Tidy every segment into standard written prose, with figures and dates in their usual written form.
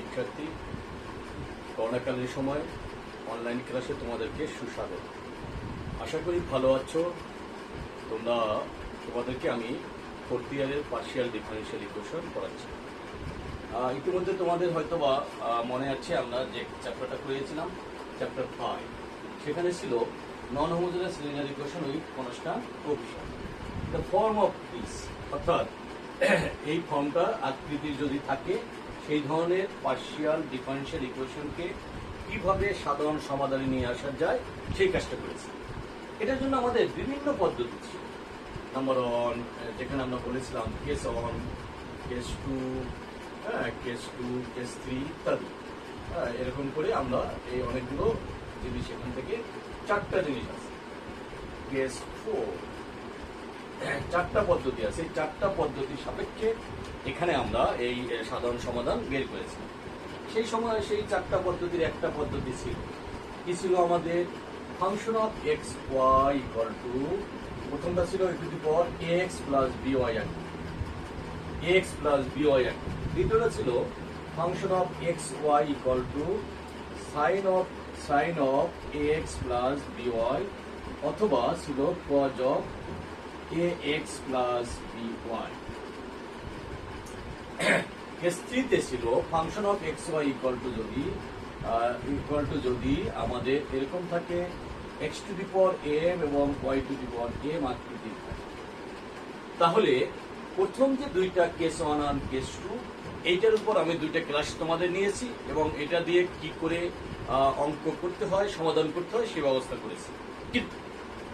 শিক্ষার্থী, করোনাকালীন সময় অনলাইন ক্লাসে তোমাদেরকে সুস্বাগত। আশা করি ভালো আছো। তোমাদেরকে আমি ফোর্থ ইয়ারের পার্শিয়াল ডিফারেনশিয়াল ইকুয়েশন পড়াচ্ছি। ইতিমধ্যে তোমাদের হয়তোবা মনে আছে আমরা যে চ্যাপ্টারটা করেছিলাম, চ্যাপ্টার 5, সেখানে ছিল non homogeneous linear equation with constant coefficient, the form of this, অর্থাৎ এই ফর্মটা আকৃতির যদি থাকে সেই ধরনের পার্শিয়াল ডিফারেনশিয়াল ইকুয়েশনকে কিভাবে সাধারণ সমাধানে নিয়ে আসা যায় সেই কাজটা করেছি। এটার জন্য আমাদের বিভিন্ন পদ্ধতি ছিল। নাম্বার 1, যেখানে আমরা বলেছিলাম কেস 1, কেস 2, কেস 2, কেস 3 ইত্যাদি। এরকম করে আমরা এই অনেকগুলো জিনিস এখান থেকে 4টা জিনিস আছে। কেস 4, 4টা পদ্ধতি আছে। এই 4টা পদ্ধতির সাপেক্ষে এখানে আমরা এই সাধারণ সমাধান বের করেছি। সেই সময় সেই 4টা পদ্ধতির একটা পদ্ধতি ছিল, কি ছিল আমাদের? Function of x y equal to, প্রথমটা ছিল e to the power ax plus by ax plus by। দ্বিতীয়টা ছিল function of x y equal to sine of ax plus by, অথবা ছিল cos of ax plus by। Case 3 তে ছিল function of x y equal to যদি আমাদের এরকম থাকে x to the power m এবং y to the power m আকৃতির থাকে, তাহলে প্রথম যে দুইটা কেস 1 আর কেস 2, এইটার উপর আমি দুইটা ক্লাস তোমাদের নিয়েছি এবং এটা দিয়ে কি করে অঙ্ক করতে হয়, সমাধান করতে হয় সে ব্যবস্থা করেছি। কিন্তু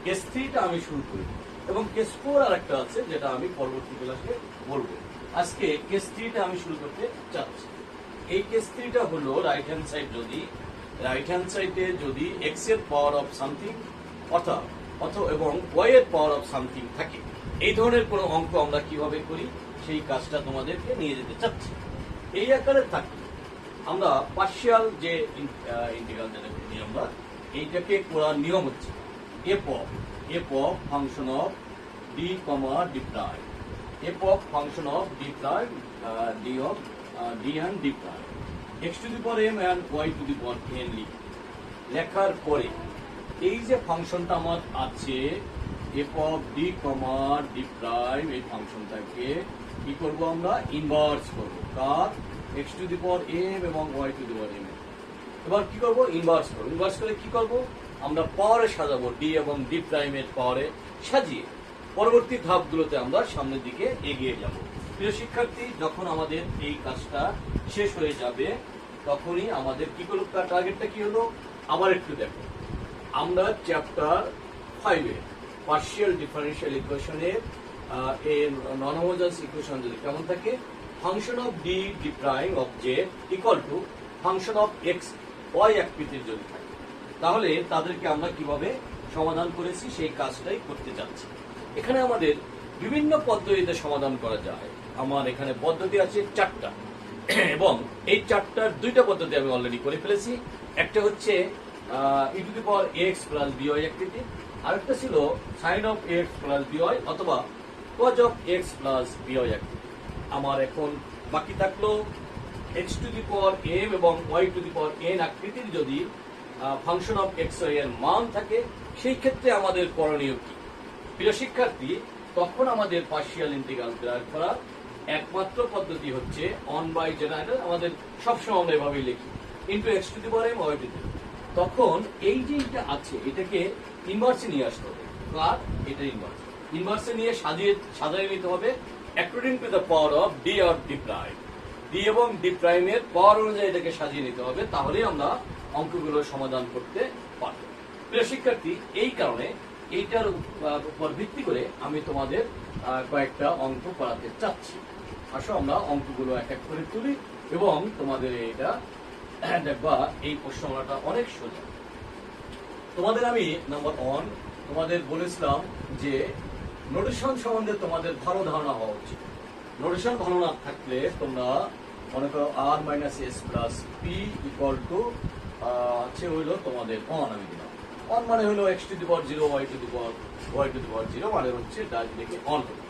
কেস 3টা আমি শুরু করি এবং কেস 4 আর একটা আছে যেটা আমি পরবর্তী ক্লাসে বলবো। আজকে কেস 3টা আমি শুরু করতে চাচ্ছি। এই কেস 3টা হলো রাইট হ্যান্ড সাইডে যদি x এর পাওয়ার অফ সামথিং এবং y এর পাওয়ার অফ সামথিং থাকে, এই ধরনের কোনো অঙ্ক আমরা কিভাবে করি সেই কাজটা তোমাদেরকে নিয়ে যেতে চাচ্ছি। এই আকারে থাকলে আমরা পার্শিয়াল যে ইন্টিগ্রাল যেটা করি আমরা, এইটাকে করার নিয়ম হচ্ছে f of function of d, d prime, f of function of d prime, d and d prime, x to the power m and y to the power n লেখার পরে এই যে ফাংশনটা আমার আছে f of d, d prime, এই ফাংশনটাকে কি করব আমরা? ইনভার্স করব। কার? x to the power m এবং y to the power m। এবার কি করব? ইনভার্স করব। ইনভার্স করে কি করব? আমরা পাওয়ারে সাজাবো, d এবং d প্রাইমের পাওয়ারে সাজিয়ে পরবর্তী ধাপগুলোতে আমরা সামনের দিকে এগিয়ে যাব। প্রিয় শিক্ষার্থী, যখন আমাদের এই কাজটা শেষ হয়ে যাবে তখনই আমাদের কি করব? টার্গেটটা কি হলো? আবার একটু দেখো, আমরা চ্যাপ্টার 5-এর পার্শিয়াল ডিফারেনশিয়াল ইকুয়েশনের নন হোমোজেনাস ইকুয়েশন যদি কেমন থাকে, function of d, d prime of z equal to function of x, y আকৃতির যদি থাকে, তাহলে তাদেরকে আমরা কিভাবে সমাধান করেছি সেই কাজটাই করতে যাচ্ছি। এখানে আমাদের বিভিন্ন পদ্ধতিতে সমাধান করা যায়। আমার এখানে পদ্ধতি আছে 4টা এবং এই 4টার 2টা পদ্ধতি আমি অলরেডি করে ফেলেছি। একটা হচ্ছে e to the power x plus by আকৃতি, আরেকটা ছিল sine of x plus by অথবা cos of x plus by আকৃতি। আমার এখন বাকি থাকলো x to the power m এবং y to the power n আকৃতির যদি ফাংশন অফ x, y এর মান থাকে, সেই ক্ষেত্রে আমাদের করণীয় কি? প্রিয় শিক্ষার্থী, তখন আমাদের পার্শিয়াল ইন্টিগ্রাল বের করার একমাত্র পদ্ধতি হচ্ছে অন বাই, যেটা আমাদের সবসময় আমরা এভাবেই লিখি, into x to the power m, y to দি। তখন এই যে এটা আছে এটাকে ইনভার্সে নিয়ে আসতে হবে। কার? এটা ইনভার্সে নিয়ে সাজিয়ে নিতে হবে according to the power of d or d prime. d এবং d প্রাইমের পাওয়ার অনুযায়ী এটাকে সাজিয়ে নিতে হবে, তাহলেই আমরা অঙ্কগুলো সমাধান করতে পারব। প্রিয় শিক্ষার্থী, এই কারণে এইটার উপর ভিত্তি করে আমি তোমাদের কয়েকটা অঙ্ক করাতে চাচ্ছি। আসো আমরা অঙ্কগুলো এক এক করে তুলি এবং তোমাদের এটা দেখবা এই প্রশ্নটা অনেক সোজা। তোমাদের আমি নাম্বার 1 তোমাদের বলেছিলাম যে নোটেশন সম্বন্ধে তোমাদের ভালো ধারণা হওয়া উচিত। নোটেশন ভালো না থাকলে তোমরা মনে করো r minus s plus p equal to আছে হইলো তোমাদের 1 আমি দিলাম। 1 মানে হলো x to the power 0, y to the power 0 মানে হচ্ছে ডান দিকে 1 হলো।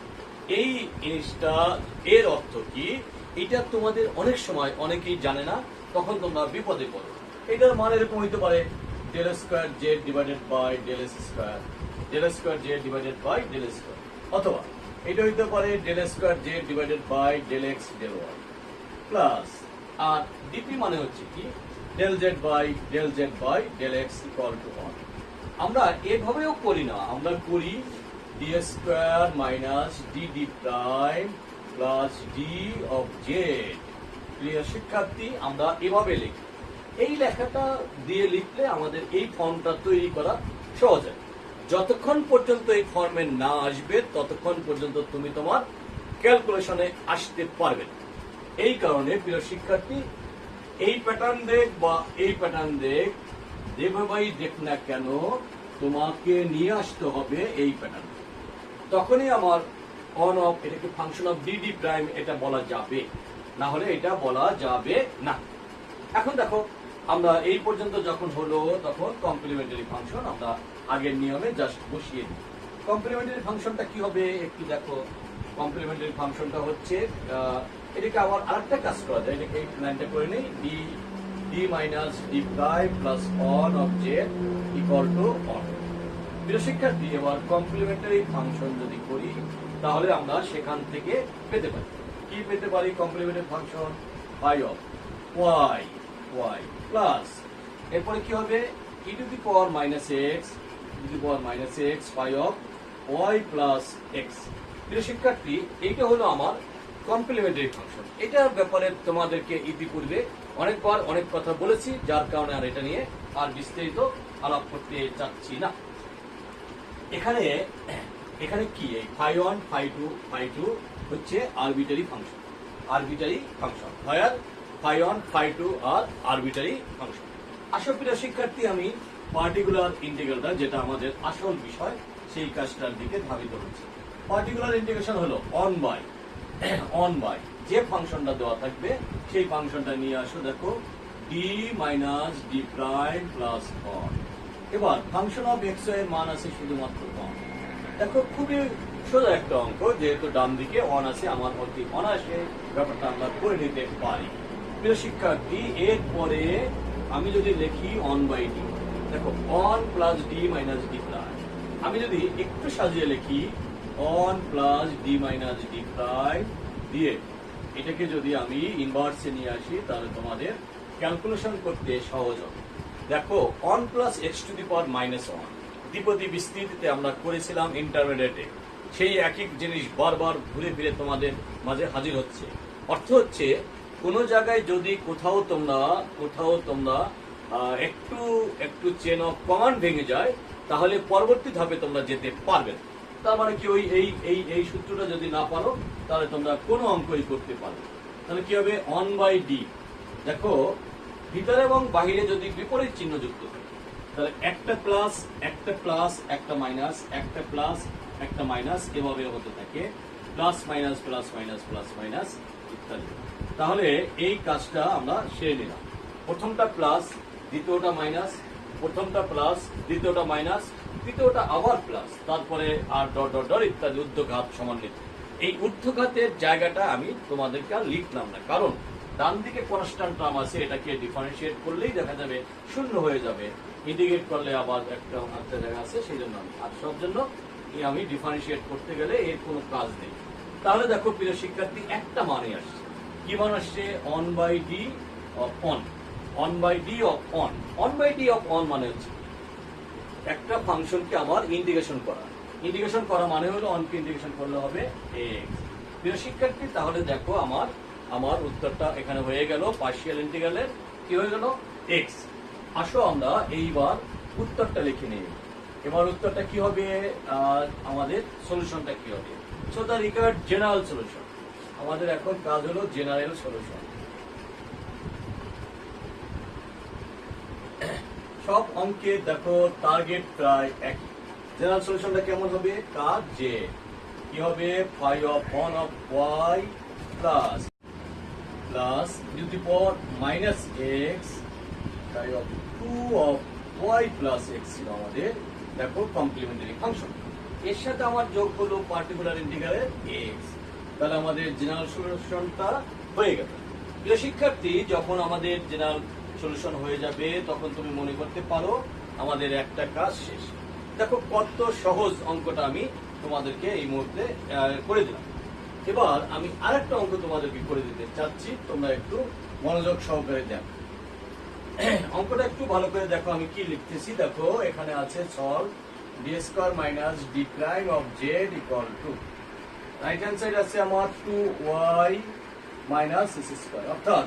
এই জিনিসটা এর অর্থ কি? এটা তোমাদের অনেক সময় অনেকেই জানে না, তখন তোমরা বিপদে পড়ো। এটার মান এরকম হইতে পারে del square z divided by del s square, del square z divided by del square, অথবা এটা হইতে পারে del square z divided by del x del y plus, আর ডিপি মানে হচ্ছে কি del z by del x equal to 1। আমরা এভাবেও করি না, আমরা করি D square minus D D prime plus D of z. প্রিয় শিক্ষার্থী, আমরা এভাবে লিখি। এই লেখাটা দিয়ে লিখলে আমাদের এই ফর্মটা তৈরি করা সহজ হয়। যতক্ষণ পর্যন্ত এই ফর্মে না আসবে ততক্ষণ পর্যন্ত তুমি তোমার ক্যালকুলেশনে আসতে পারবে না। এই কারণে প্রিয় শিক্ষার্থী, এই প্যাটার্ন দেখ বা এই প্যাটার্ন দেখ, যেভাবেই দেখ না কেন তোমাকে নিয়ে আসতে হবে এই প্যাটার্ন। তখনই আমার অন অফ এটাকে ফাংশন অফ ডিডি প্রাইম এটা বলা যাবে, না হলে এটা বলা যাবে না। এখন দেখো, আমরা এই পর্যন্ত যখন হলো তখন কমপ্লিমেন্টারি ফাংশন আমরা আগের নিয়মে জাস্ট বসিয়ে দিই। কমপ্লিমেন্টারি ফাংশনটা কি হবে একটু দেখো। কমপ্লিমেন্টারি ফাংশনটা হচ্ছে এটাকে আবার আরেকটা কাজ করা যায়, এটাকে এই লাইনটা করে নেই, D minus D prime plus on of Z equal to on. প্রিয় শিক্ষার্থী, এবার কমপ্লিমেন্টারি ফাংশন যদি করি তাহলে আমরা সেখান থেকে পেতে পারি কি পেতে পারি? Complementary function phi of y plus, এরপরে কি হবে e to the power minus x phi of y plus x. প্রিয় শিক্ষার্থী, এইটা হলো আমার কমপ্লিমেন্টারি ফাংশন। এটার ব্যাপারে তোমাদেরকে ইতিপূর্বে অনেকবার অনেক কথা বলেছি, যার কারণে আর এটা নিয়ে আর বিস্তারিত আলাপ করতে চাচ্ছি না। এখানে কি এই ফাই ওয়ান ফাই টু হচ্ছে arbitrary function, phi one phi two আর আরবিটারি ফাংশন। আসল প্রিয় শিক্ষার্থী, আমি পার্টিকুলার ইন্টিগ্রালটা, যেটা আমাদের আসল বিষয়, সেই কাজটার দিকে ধাবিত হচ্ছে। পার্টিকুলার ইন্টিগ্রেশন হলো অন বাই যে ফাংশনটা দেওয়া থাকবে সেই ফাংশনটা নিয়ে আসো। দেখো D minus D prime plus on. এবার ফাংশন অফ এক্স এর মান আছে শুধুমাত্র অন। দেখো খুবই সোজা একটা অঙ্ক, যেহেতু ডান দিকে অন আছে, আমার অতি অনায়াসে ব্যাপারটা আমরা করে নিতে পারি। প্রিয় শিক্ষার্থী, এরপরে আমি যদি লিখি অন বাই ডি, দেখো one plus D minus D prime. আমি যদি একটু সাজিয়ে লিখি on plus D minus D prime দিয়ে এটাকে যদি আমি ইনভার্সে নিয়ে আসি তাহলে তোমাদের ক্যালকুলেশন করতে সহজ হবে। দেখো one plus x to the power minus one দ্বিপদী বিস্তৃতিতে আমরা করেছিলাম ইন্টারমিডিয়েটে, সেই একই জিনিস বারবার ঘুরে ফিরে তোমাদের মাঝে হাজির হচ্ছে। অর্থ হচ্ছে কোন জায়গায় যদি কোথাও তোমরা একটু চেন অফ কমান্ড ভেঙে যায় তাহলে পরবর্তী ধাপে তোমরা যেতে পারবে না। তার মানে কি ওই এই সূত্রটা যদি না পারো তাহলে তোমরা কোনো অঙ্কই করতে পারবে। তাহলে কি হবে অন বাই ডি। দেখো ভিতরে এবং বাহিরে যদি বিপরীত চিহ্ন যুক্ত থাকে তাহলে একটা প্লাস একটা মাইনাস, একটা প্লাস একটা মাইনাস, এভাবে হতে থাকে প্লাস মাইনাস ইত্যাদি। তাহলে এই কাজটা আমরা সেরে নিলাম। প্রথমটা প্লাস, দ্বিতীয়টা মাইনাস, প্রথমটা প্লাস, দ্বিতীয়টা মাইনাস, তৃতীয়টা আবার প্লাস, তারপরে আর ডট ডট ডট ইত্যাদি ঊর্ধ্বঘাত সমন্বিত। এই ঊর্ধ্বঘাতের জায়গাটা আমি তোমাদেরকে আর লিখলাম না, কারণ ডান দিকে কনস্ট্যান্ট টার্ম আছে, এটাকে ডিফারেন্সিয়েট করলেই দেখা যাবে শূন্য হয়ে যাবে, ইন্টিগ্রেট করলে আবার একটা জায়গা আছে, সেই জন্য আর সব জন্য আমি ডিফারেন্সিয়েট করতে গেলে এর কোনো কাজ নেই। তাহলে দেখো প্রিয় শিক্ষার্থী, একটা মানে আসছে, কি মান আসছে? On by D of on মানে হচ্ছে একটা ফাংশনকে আবার ইন্টিগ্রেশন করা মানে হলো অনকে ইন্টিগ্রেশন করলে হবে এক্স। প্রিয় শিক্ষার্থী, তাহলে দেখো আমার উত্তরটা এখানে হয়ে গেল পার্শিয়াল ইন্টিগ্রালের কি হয়ে গেল এক্স। আসো আমরা এইবার উত্তরটা লিখে নিই। এবার উত্তরটা কি হবে, আমাদের সলিউশনটা কি হবে? So the required general solution. আমাদের এখন কাজ হলো জেনারেল সলিউশন। সব অঙ্কে দেখো টার্গেট প্রায় একই। জেনারেল সলিউশনটা কেমন হবে? কাজ যে কি হবে, phi of 1 of y plus to the power minus x phi of 2 of y plus x ছিল আমাদের। দেখো কমপ্লিমেন্টারি ফাংশন, এর সাথে আমার যোগ হলো পার্টিকুলার ইন্টিগ্রালের এক্স। তাহলে আমাদের জেনারেল সলিউশনটা হয়ে গেল। প্রিয় শিক্ষার্থী, যখন আমাদের জেনারেল সলিউশন হয়ে যাবে তখন তুমি মনে করতে পারো আমাদের একটা কাজ শেষ। দেখো কত সহজ অঙ্কটা আমি তোমাদেরকে এই মুহূর্তে করে দিলাম। এবার আমি আরেকটা অঙ্ক তোমাদেরকে করে দিতে চাচ্ছি, তোমরা একটু মনোযোগ সহকারে দেখো। অঙ্কটা একটু ভালো করে দেখো আমি কি লিখতেছি। দেখো এখানে আছে solve D square minus D prime of Z equal to, right hand side আছে আমার 2y মাইনাস এস স্কয়ার, অর্থাৎ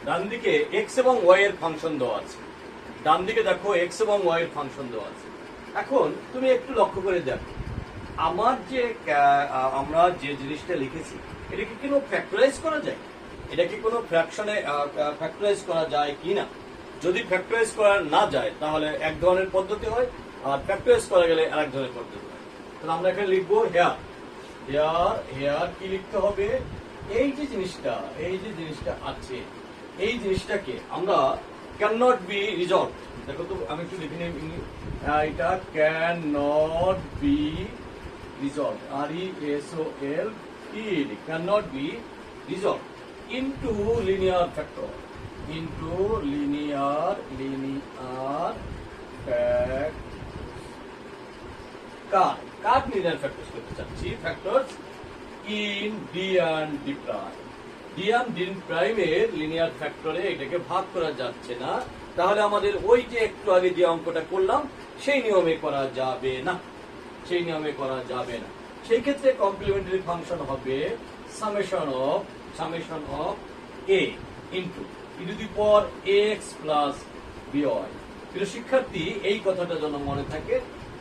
ডান দিকে x এবং y এর ফাংশন দেওয়া আছে। ডান দিকে দেখো x এবং y এর ফাংশন দেওয়া আছে। এখন তুমি একটু লক্ষ্য করে দেখো আমার যে আমরা যে জিনিসটা লিখেছি এটা কি কোনো ফ্যাক্টরাইজ করা যায়? এটা কি কোনো ফ্র্যাকশনে ফ্যাক্টরাইজ করা যায় কিনা? যদি ফ্যাক্টরাইজ করা না যায় তাহলে এক ধরনের পদ্ধতি হয়, আর ফ্যাক্টরাইজ করা গেলে আরেক ধরনের পদ্ধতি হয়। তাহলে আমরা এখানে লিখবো হেয়ার হেয়ার হেয়ার কি লিখতে হবে? এই যে জিনিসটা আছে এই জিনিসটাকে আমরা ক্যান নট বি রিজলভ। দেখো তো আমি একটু লিখে নিই, এটা can not be resolve, RESOLVED, can not be resolve into linear factor, into linear কার linear factors করতে চাচ্ছি, factors in D and D prime, D and D prime এর linear factor এ এটাকে ভাগ করা যাচ্ছে না, তাহলে আমাদের ওই যে একটু আগে যে অঙ্কটা করলাম সেই নিয়মে করা যাবে না, সেই ক্ষেত্রে কমপ্লিমেন্টারি ফাংশন হবে summation of a into e to the power x plus by। প্রিয় শিক্ষার্থী, এই কথাটা যেন মনে থাকে,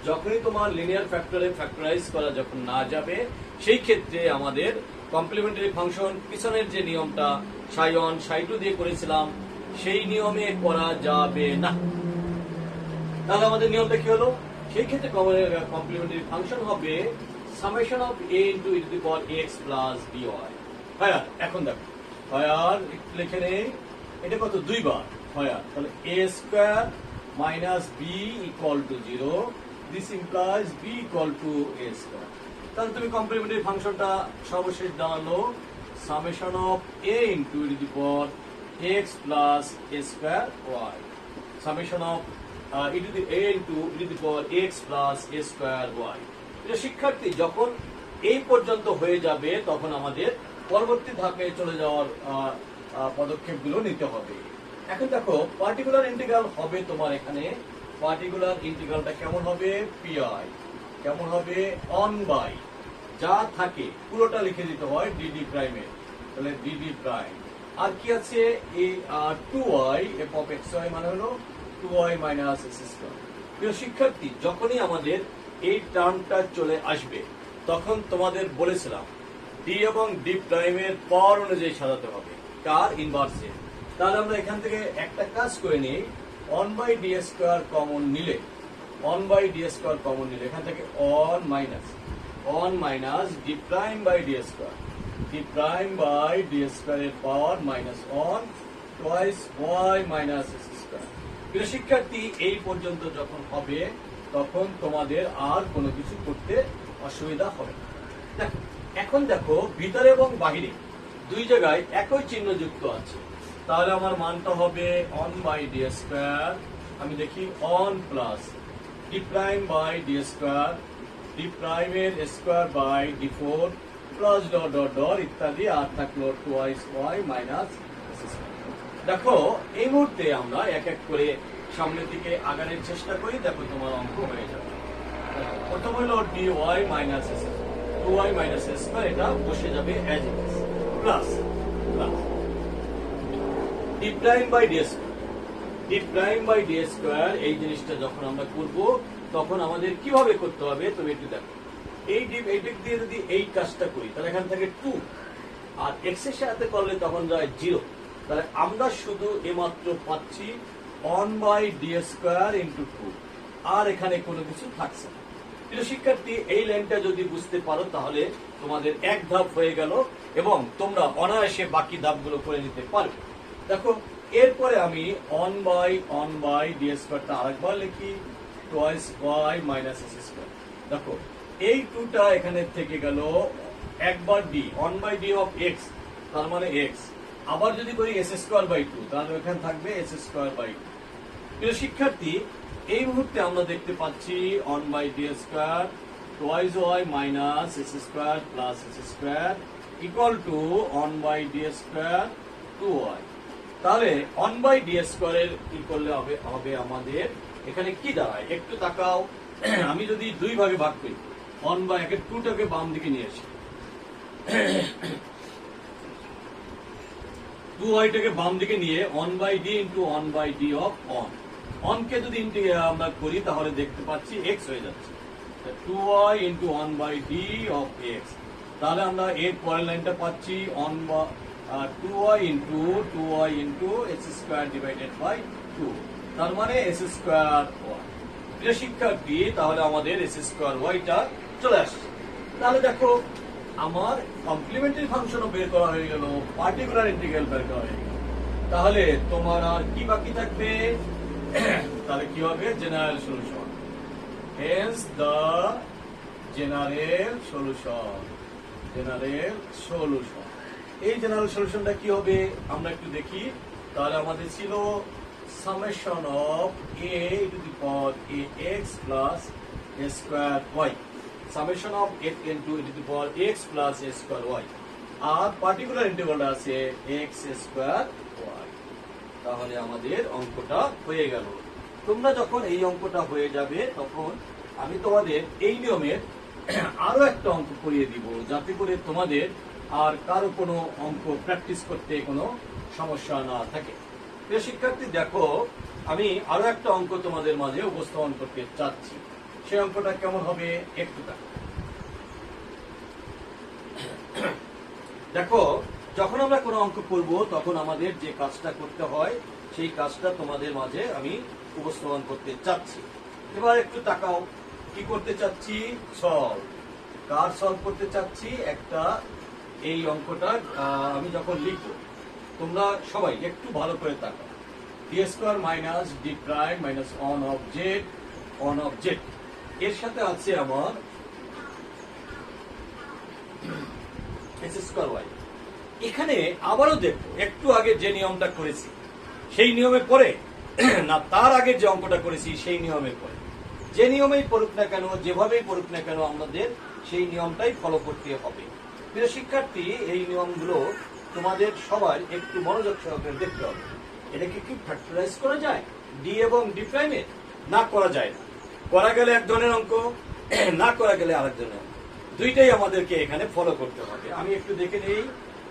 যখনই তোমার লিনিয়ার ফ্যাক্টরে ফ্যাক্টরাইজ করা যখন না যাবে সেই ক্ষেত্রে আমাদের কমপ্লিমেন্টারি ফাংশন পিছনের যে নিয়মটা সাই1 সাই2 দিয়ে করেছিলাম সেই নিয়মে করা যাবে না। তাহলে আমাদের নিয়মটা কি হলো? সেই ক্ষেত্রে কমপ্লিমেন্টারি ফাংশন হবে summation of a into e to the power x plus by। হয়, এখন দেখো হয় লিখে নেই, এটা কত? 2 বার হয়, তাহলে a square minus b equal to 0, this implies b equal to a square. তাহলে তুমি কমপ্লিমেন্টারি ফাংশনটা সর্বশেষ দাঁড়ালো summation of a into e to the power x plus a square y, summation of e to the a into e to the power x plus a square y। এটা শিক্ষার্থী যখন এই পর্যন্ত হয়ে যাবে তখন আমাদের পরবর্তী ধাপে চলে যাওয়ার পদক্ষেপগুলো নিতে হবে। এখন দেখো পার্টিকুলার ইন্টিগ্রাল হবে তোমার এখানে, পার্টিকুলার ইন্টিগ্রালটা কেমন হবে? পিআই কেমন হবে? অন বাই যা থাকে পুরোটা লিখে দিতে হয় ডিডি প্রাইমে, তাহলে ডিডি প্রাইম। আর কি আছে? এই 2y F of x Y মানে হলো 2y মাইনাস এস স্কয়ার। প্রিয় শিক্ষার্থী, যখনই আমাদের এই টার্মটা চলে আসবে তখন তোমাদের বলেছিলাম ডি এবং ডি প্রাইমের পাওয়ার অনুযায়ী সাজাতে হবে, কার? ইনভার্সে। তাহলে আমরা এখান থেকে একটা কাজ করে নিই, 1/d স্কয়ার কমন নিলে, 1/d² কমন নিলে এখান থেকে 1 minus d prime by d square, d prime by d স্কয়ারের power minus 1 twice y minus s square. প্রিয় শিক্ষার্থী, এই পর্যন্ত যখন হবে তখন তোমাদের আর কোনো কিছু করতে অসুবিধা হবে না। দেখো এখন দেখো ভিতরে এবং বাহিরে দুই জায়গায় একই চিহ্ন যুক্ত আছে, তাহলে আমার মানটা হবে 1/d², আমি দেখি 1 plus d prime by d square, d প্রাইমের square by d4 plus dot dot dot ইত্যাদি, আর থাকলো twice y minus s square. দেখো এই মুহূর্তে আমরা এক এক করে সামনের দিকে আগানোর চেষ্টা করি, দেখো তোমার অঙ্ক হয়ে যাবে। প্রথম হলো dy minus s, 2y minus s square, এটা বসে যাবে as it is, plus d prime by d square, d prime by d square. এই জিনিসটা যখন আমরা করব তখন আমাদের কিভাবে করতে হবে তুমি একটু দেখো। এই দিক দিয়ে যদি এই কাজটা করি তাহলে এখান থেকে 2, আর x এর সাথে করলে তখন যায় 0, তাহলে আমরা শুধু এইমাত্র পাচ্ছি 1/d² ইন্টু 2, আর এখানে কোনো কিছু থাকছে না। প্রিয় শিক্ষার্থী, এই লাইনটা যদি বুঝতে পারো তাহলে তোমাদের এক ধাপ হয়ে গেল এবং তোমরা অনায়াসে বাকি ধাপগুলো করে নিতে পারবে। দেখো এরপরে আমি 1/d² আরেকবার লিখি, twice y minus s square. দেখো এই 2টা এখানে থেকে গেল একবার d, 1/d অফ x, তার মানে এক্স। আবার যদি করি এস স্কোয়ার বাই টু, তাহলে এখানে থাকবে এস স্কোয়ার বাই টু। প্রিয় শিক্ষার্থী, এই মুহূর্তে আমরা দেখতে পাচ্ছি 1 by d square twice y minus s square plus s square equal to 1 by d square 2y। তাহলে 1 বাই ডি স্কোয়ারের কি করলে হবে আমাদের এখানে কি দাঁড়ায় একটু তাকাও। আমি যদি দুই ভাগে ভাগ করি, 1 বাই 2টাকে বাম দিকে নিয়ে আসি, 2y-টাকে বাম দিকে নিয়ে 1 by d into 1 by D of 1 কে যদি আমরা করি তাহলে দেখতে পাচ্ছি x হয়ে যাচ্ছে 2y into 1 by D of x। তাহলে আমরা এর পরের লাইনটা পাচ্ছি 2y into s square divided by 2, তার মানে s স্কোয়ার y। প্রিয় শিক্ষার্থী, তাহলে আমাদের s স্কোয়ার y-টা চলে আসছে। তাহলে দেখো আমার কমপ্লিমেন্টারি ফাংশনও বের করা হয়ে গেল, পার্টিকুলার ইন্টিগ্রাল বের করা হয়ে গেল। তাহলে তোমার আর কি বাকি থাকবে? তাহলে কি হবে? General solution. Hence the general solution. এই জেনারেল সলিউশনটা কি হবে আমরা একটু দেখি। তাহলে আমাদের ছিল summation of a to the power ax plus a square y, summation of a to the power x plus a square y, আর পার্টিকুলার ইন্টারভালটা আছে x স্কয়ার y। তাহলে আমাদের অঙ্কটা হয়ে গেল। তোমরা যখন এই অঙ্কটা হয়ে যাবে তখন আমি তোমাদের এই নিয়মের আরো একটা অঙ্ক করিয়ে দিব, যাতে করে তোমাদের আর কারো কোনো অঙ্ক প্র্যাকটিস করতে কোনো সমস্যা না থাকে। প্রিয় শিক্ষার্থী, দেখো আমি আরো একটা অঙ্ক তোমাদের মাঝে উপস্থাপন করতে চাচ্ছি। সেই অঙ্কটা কেমন হবে একটু দেখো। যখন আমরা কোনো অঙ্ক করব তখন আমাদের যে কাজটা করতে হয় সেই কাজটা তোমাদের মাঝে আমি উপস্থাপন করতে চাচ্ছি। এবার একটু তাকাও, কি করতে চাচ্ছি? সলভ। কার সলভ করতে চাচ্ছি? একটা এই অঙ্কটা আমি যখন লিখব তোমরা সবাই একটু ভালো করে তাকাও। D square minus D prime minus on of Z এর সাথে আছে আমার এস স্কোয়ার ওয়াই। এখানে আবারও দেখো, একটু আগে যে নিয়মটা করেছি সেই নিয়মের পরে না তার আগে যে অঙ্কটা করেছি সেই নিয়মের পরে, যে নিয়মেই পড়ুক না কেন, যেভাবেই পড়ুক না কেন, আমাদের সেই নিয়মটাই ফলো করতে হবে। প্রিয় শিক্ষার্থী, এই নিয়মগুলো তোমাদের সবার একটু মনোযোগ সহকারে দেখতে হবে। এটাকে কি ফ্যাক্টরাইজ করা যায় ডি এবং ডি প্রাইমে? না, করা যায় না। করা গেলে এক ধরনের অঙ্ক, না করা গেলে আরেক ধরনের অঙ্ক। দুইটাই আমাদেরকে এখানে ফলো করতে হবে। আমি একটু দেখে নেই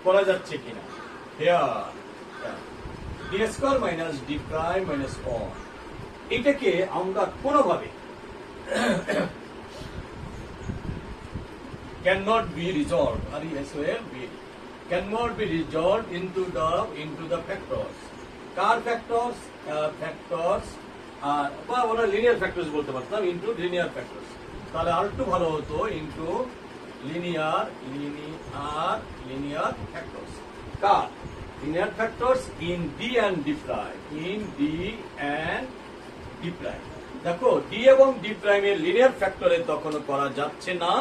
করা যাচ্ছে কিনা। D square minus D prime minus on, এটাকে আমরা কোনোভাবে cannot be resolved, cannot be resolved into the factors. Car factors? Factors বা আমরা লিনিয়ার ফ্যাক্টরস বলতে পারতাম, ইনটু লিনিয়ার ফ্যাক্টরস। তাহলে আর একটু ভালো হতো, into linear factors. Car? Linear factors in D and D prime, দেখো ডি এবং ডি প্রাইমের লিনিয়ার ফ্যাক্টরে তখনও করা যাচ্ছে না।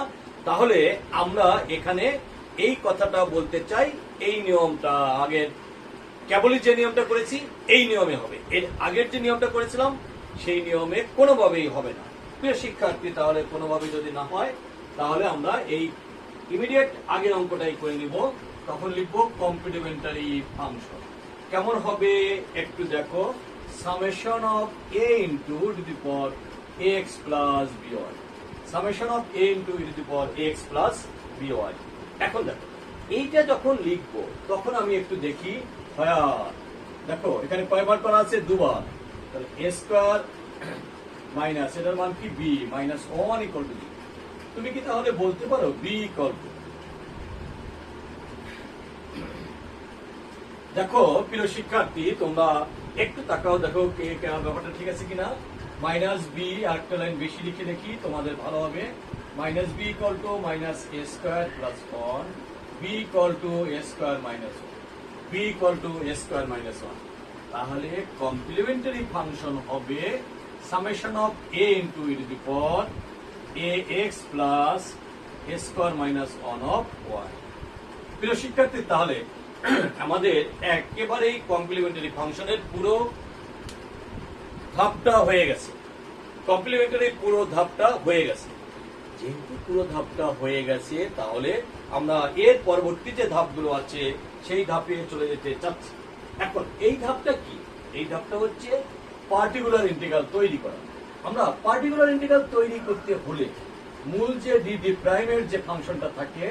তাহলে আমরা এখানে এই কথাটা বলতে চাই, এই নিয়মটা আগের কেবলই যে নিয়মটা করেছি এই নিয়মে হবে, এর আগের যে নিয়মটা করেছিলাম সেই নিয়মে কোনোভাবেই হবে না। প্রিয় শিক্ষার্থী, তাহলে কোনোভাবে যদি না হয় তাহলে আমরা এই ইমিডিয়েট আগের অঙ্কটাই করে নিব। তখন লিখবো কমপ্লিমেন্টারি ফাংশন। কেমন হবে একটু দেখো। Summation of a into two the power x plus by, summation of a into two the power x plus by। এখন দেখো এইটা যখন লিখবো তখন আমি একটু দেখি, দেখো এখানে কয়বার করা আছে? দুবার। তাহলে a স্কয়ার মাইনাস এটার মান কি b minus 1 equal to b। তুমি কি তাহলে বলতে পারো b ইকুয়াল টু, দেখো প্রিয় শিক্ষার্থী তোমরা একটু তাকাও, দেখো ব্যাপারটা ঠিক আছে কিনা। মাইনাস বি, আরেকটা লাইন বেশি লিখে দেখি তোমাদের ভালো হবে। Minus b equal to minus a square plus 1, b equal to a square minus 1, b equal to a square minus 1। তাহলে কমপ্লিমেন্টারি ফাংশন হবে summation of a into e to the power a x plus a square minus 1 of y. প্রিয় শিক্ষার্থী, তাহলে আমাদের একেবারেই complimentary ফাংশনের পুরো ধাপটা হয়ে গেছে। কমপ্লিমেন্টারি পুরো ধাপটা হয়ে গেছে। যেহেতু পুরো ধাপটা হয়ে গেছে, তাহলে আমরা এর পরবর্তী যে ধাপগুলো আছে সেই ধাপে চলে যেতে চাচ্ছি। এখন এই ধাপটা কি? এই ধাপটা হচ্ছে পার্টিকুলার ইন্টিগ্রাল তৈরি করা। আমরা পার্টিকুলার ইন্টিগ্রাল তৈরি করতে হলে মূল যে ডি প্রাইমের যে ফাংশনটা থাকে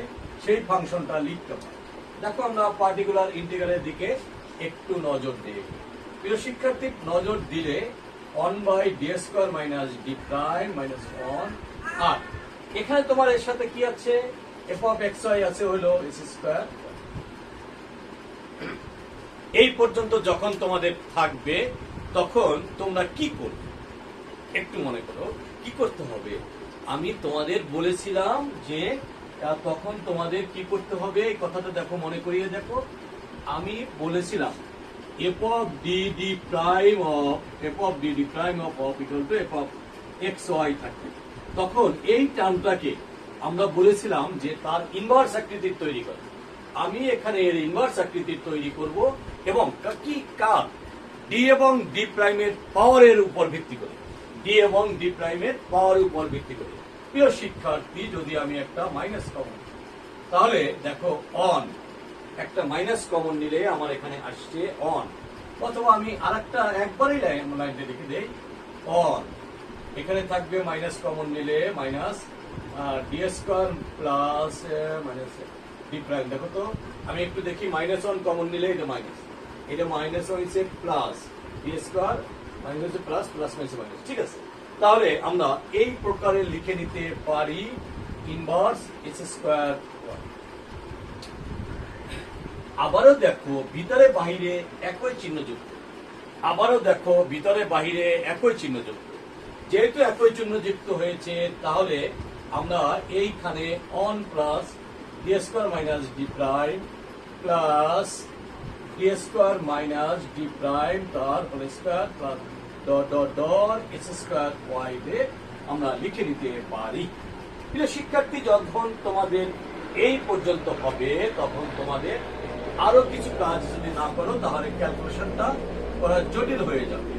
সেই ফাংশনটা লিখতে হয়। দেখো, আমরা পার্টিকুলার ইন্টিগ্রালের দিকে একটু নজর দিই। প্রিয় শিক্ষার্থী, নজর দিলে 1/d² - d প্রাইম - 1 আর এখানে তোমার এর সাথে কি আছে? f(x y) আছে হলো s²। এই পর্যন্ত যখন তোমাদের থাকবে তখন তোমরা কি করবে একটু মনে করো। কি করতে হবে? আমি তোমাদের বলেছিলাম যে তখন তোমাদের কি করতে হবে, এই কথাটা দেখো, মনে করিয়ে দেখো। আমি বলেছিলাম f(d((f(x y) থাকবে। তখন এই টার্মটাকে আমরা বলেছিলাম যে তার ইনভার্স আকৃতির তৈরি করে। আমি এখানে এর ইনভার্স আকৃতির তৈরি করব এবং কি কার ডি এবং ডি প্রাইমের পাওয়ারের উপর ভিত্তি করে, ডি এবং ডি প্রাইমের পাওয়ারের উপর ভিত্তি করে। প্রিয় শিক্ষার্থী, যদি আমি একটা মাইনাস কমন, তাহলে দেখো অন, একটা মাইনাস কমন নিলে আমার এখানে আসছে অন, অথবা আমি আরেকটা একবারই লাইনটা লিখে দেই অন। এখানে থাকবে মাইনাস কমন নিলে minus d² plus minus D prime. দেখো তো, আমি একটু দেখি, -1 কমন নিলে এটা মাইনাস, এটা মাইনাস হয়েছে plus d² minus plus plus minus. ঠিক আছে, তাহলে আমরা এই প্রকারে লিখে নিতে পারি ইনভার্স s²। আবারও দেখো, ভিতরে বাহিরে একই চিহ্ন যুক্ত। আবারও দেখো, ভিতরে বাহিরে একই চিহ্ন যুক্ত। যেহেতু একই চিহ্ন যুক্ত হয়েছে, তাহলে আমরা এইখানে one plus d² - d prime plus d² - d prime তার whole square plus dot dot dot s²y দিয়ে আমরা লিখে নিতে পারি। প্রিয় শিক্ষার্থী, যখন তোমাদের এই পর্যন্ত হবে তখন তোমাদের আরো কিছু কাজ যদি না করো তাহলে ক্যালকুলেশনটা করা জটিল হয়ে যাবে।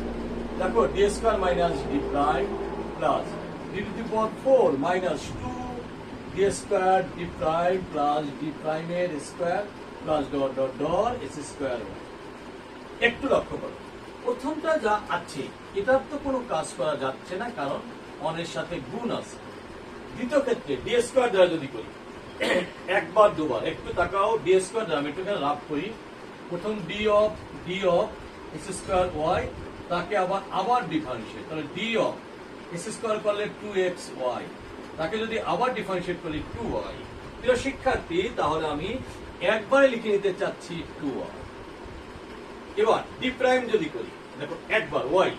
দেখো, d² - d prime plus d⁴ - 2 d² d prime plus d প্রাইমের square plus dot dot dot s²y। একটু লক্ষ্য করো, প্রথমটা যা আছে এটার তো কোনো কাজ করা যাচ্ছে না, কারণ অনের সাথে গুণ আছে। দ্বিতীয় ক্ষেত্রে d² দ্বারা যদি করি একবার দুবার, একটু তাকাও, d² দ্বারা আমি একটু লাভ করি। প্রথম d অফ s²y, তাকে আবার ডিফারেন্সিয়েট, তাহলে d অফ s² করলে 2xy, তাকে যদি আবার ডিফারেন্সিয়েট করি 2y। প্রিয় শিক্ষার্থী, তাহলে আমি একবারে লিখে নিতে চাচ্ছি 2y। এবার ডি প্রাইম যদি করি, দেখো একবার y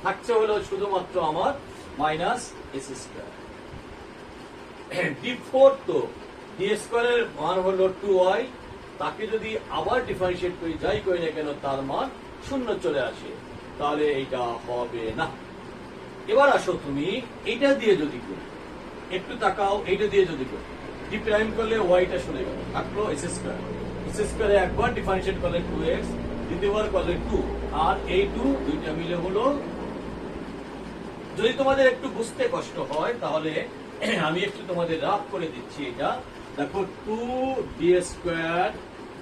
থাকছে হলো শুধুমাত্র আমার মাইনাস s²। d⁴ তো d² এর মান হলো 2y, তাকে যদি আবার ডিফারেন্সিয়েট করি, যাই করি না কেন, তার মান 0 চলে আসে, তাহলে এটা হবে না। এবার আসো, তুমি এটা দিয়ে যদি করি, একটু তাকাও, এইটা দিয়ে যদি করি, ডি প্রাইম করলে ওয়াইটা সরে গেল, থাকলো s²। একবার ডিফারেন্সিয়েট করলে 2x, দ্বিতীয়বার করলে 2, আর এই 2 দুইটা মিলে হলো। যদি তোমাদের একটু বুঝতে কষ্ট হয় তাহলে আমি একটু তোমাদের রাফ করে দিচ্ছি। এটা দেখো, 2d²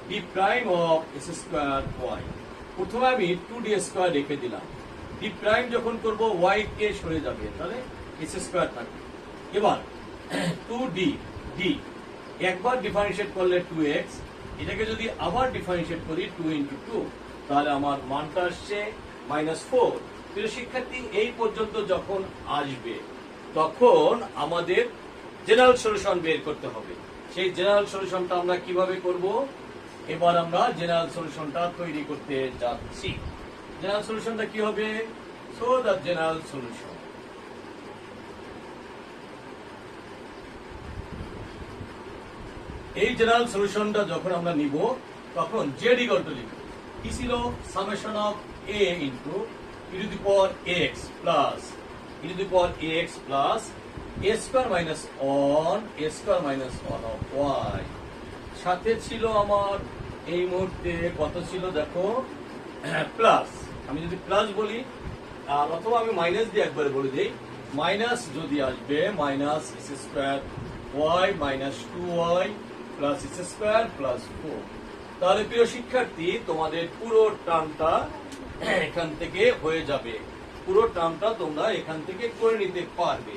d prime of s²y। প্রথমে আমি 2d² রেখে দিলাম, d প্রাইম যখন করব y কে সরে যাবে, তাহলে s² থাকবে। এবার 2d d একবার ডিফারেন্সিয়েট করলে 2x, এটাকে যদি আবার ডিফারেন্সিয়েট করি 2 × 2, তাহলে আমার মানটা আসছে -4। প্রিয় শিক্ষার্থী, এই পর্যন্ত যখন আসবে তখন আমাদের জেনারেল সলিউশন বের করতে হবে। সেই জেনারেল সলিউশনটা আমরা কিভাবে করব? এবার আমরা জেনারেল সলিউশনটা তৈরি করতে যাচ্ছি। জেনারেল সলিউশনটা কি হবে? সো দ্য জেনারেল সলিউশন, এই জেনারেল সলিউশনটা যখন আমরা নিব তখন জেড ইকুয়াল টু লিখব কি ছিল, summation of a into e⁴x plus e⁴x plus a² - 1 a² - 1 of y, সাথে ছিল আমার এই মুহূর্তে কত ছিল দেখো, প্লাস, আমি যদি প্লাস বলি আর অথবা আমি মাইনাস দিয়ে একবারে বলে দিই, মাইনাস যদি আসবে minus x square y minus 2y plus x square plus 4, তাহলে প্রিয় শিক্ষার্থী তোমাদের পুরো টার্মটা এখান থেকে হয়ে যাবে, পুরো টার্মটা তোমরা এখান থেকে করে নিতে পারবে।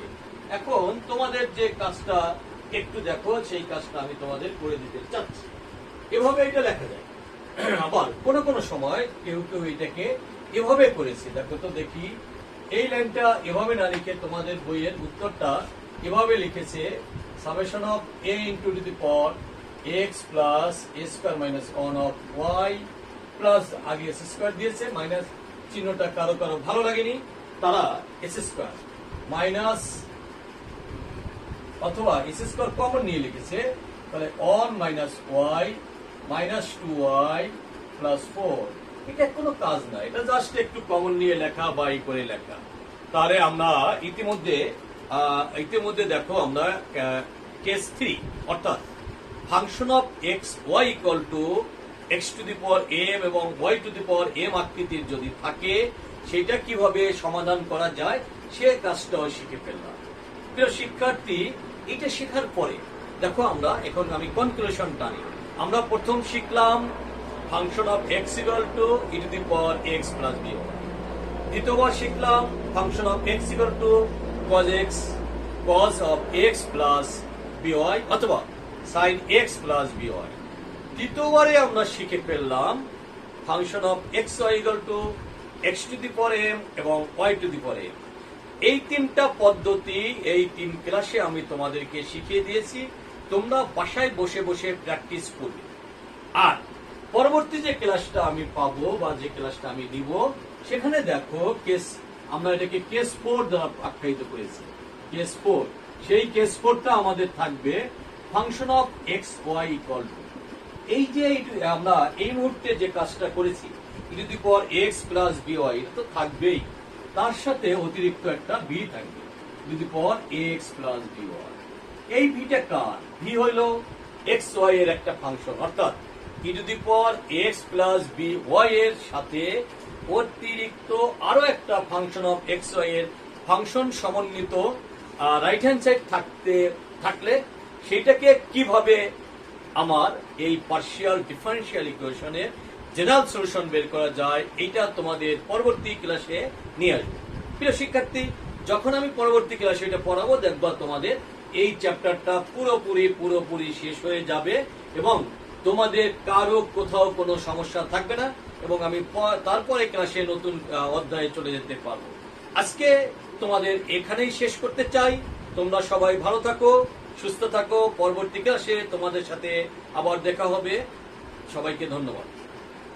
এখন তোমাদের যে কাজটা একটু দেখো, সেই কাজটা আমি তোমাদের করে দিতে চাচ্ছি। এভাবে এটা লেখা যায়। আবার কোন কোন সময় কেউ কেউ এটাকে এভাবে করেছে, দেখো তো দেখি, এই লাইনটা এভাবে না লিখে তোমাদের বইয়ের উত্তরটা এভাবে লিখেছে, summation of a into two the power x plus a square minus 1 of y plus, আগে s স্কোয়ার দিয়েছে, মাইনাস চিহ্নটা কারো কারো ভালো লাগেনি, তারা s স্কোয়ার মাইনাস অথবা s স্কোয়ার কমন নিয়ে লিখেছে, তাহলে 1 minus y minus 2y plus 4। এটা কোনো কাজ না, এটা জাস্ট একটু কমন নিয়ে লেখা বা এই করে লেখা। তাহলে আমরা ইতিমধ্যে দেখো আমরা কেস 3 অর্থাৎ function of x y equal to x to the power m এবং y to the power m আকৃতির যদি থাকে সেটা কিভাবে সমাধান করা যায় সে কাজটাও শিখে ফেললাম। প্রিয় শিক্ষার্থী, এটা শেখার পরে দেখো আমরা এখন আমি কনক্লুশন টানি। আমরা প্রথম শিখলাম function of x equal to e to the power x plus b y. দ্বিতীয়বার শিখলাম function of x equal to cos x cos of x plus b y অথবা sine x plus b y. তৃতীয়বারে আমরা শিখে ফেললাম function of x y equal to x to the power m এবং y to the power m. এই তিনটা পদ্ধতি এই 3 ক্লাসে আমি তোমাদেরকে শিখিয়ে দিয়েছি, তোমরা বাসায় বসে বসে প্র্যাকটিস করবে। আর পরবর্তী যে ক্লাসটা আমি পাবো বা যে ক্লাসটা আমি দিব সেখানে দেখো কেস, আমরা এটাকে কেস 4 দ্বারা আখ্যায়িত করেছি, কেস 4। সেই কেস 4টা আমাদের থাকবে function of x y equal to, এই যে আমরা এই মুহূর্তে যে কাজটা করেছি e to the power x plus b y, এটা তো থাকবেই, তার সাথে অতিরিক্ত একটা ভি থাকবে e to the power x plus b y. এই ভিটা কার? ভি হইল এক্স ওয়াই এর একটা ফাংশন, অর্থাৎ e to the power x plus b y এর সাথে অতিরিক্ত আরো একটা ফাংশন অফ এক্স ওয়াই এর ফাংশন সমন্বিত রাইট হ্যান্ড সাইড থাকলে সেটাকে কিভাবে আমার এই পার্শিয়াল ডিফারেন্সিয়াল ইকুয়েশনের জেনারেল সলিউশন বের করা যায়, এইটা তোমাদের পরবর্তী ক্লাসে নিয়ে আসবো। প্রিয় শিক্ষার্থী, যখন আমি পরবর্তী ক্লাসে এটা পড়াবো দেখবা তোমাদের এই চ্যাপ্টারটা পুরোপুরি শেষ হয়ে যাবে এবং তোমাদের কারো কোথাও কোনো সমস্যা থাকবে না এবং আমি তারপরে ক্লাসে নতুন অধ্যায়ে চলে যেতে পারবো। আজকে তোমাদের এখানেই শেষ করতে চাই। তোমরা সবাই ভালো থাকো, সুস্থ থাকো। পরবর্তী ক্লাসে তোমাদের সাথে আবার দেখা হবে। সবাইকে ধন্যবাদ।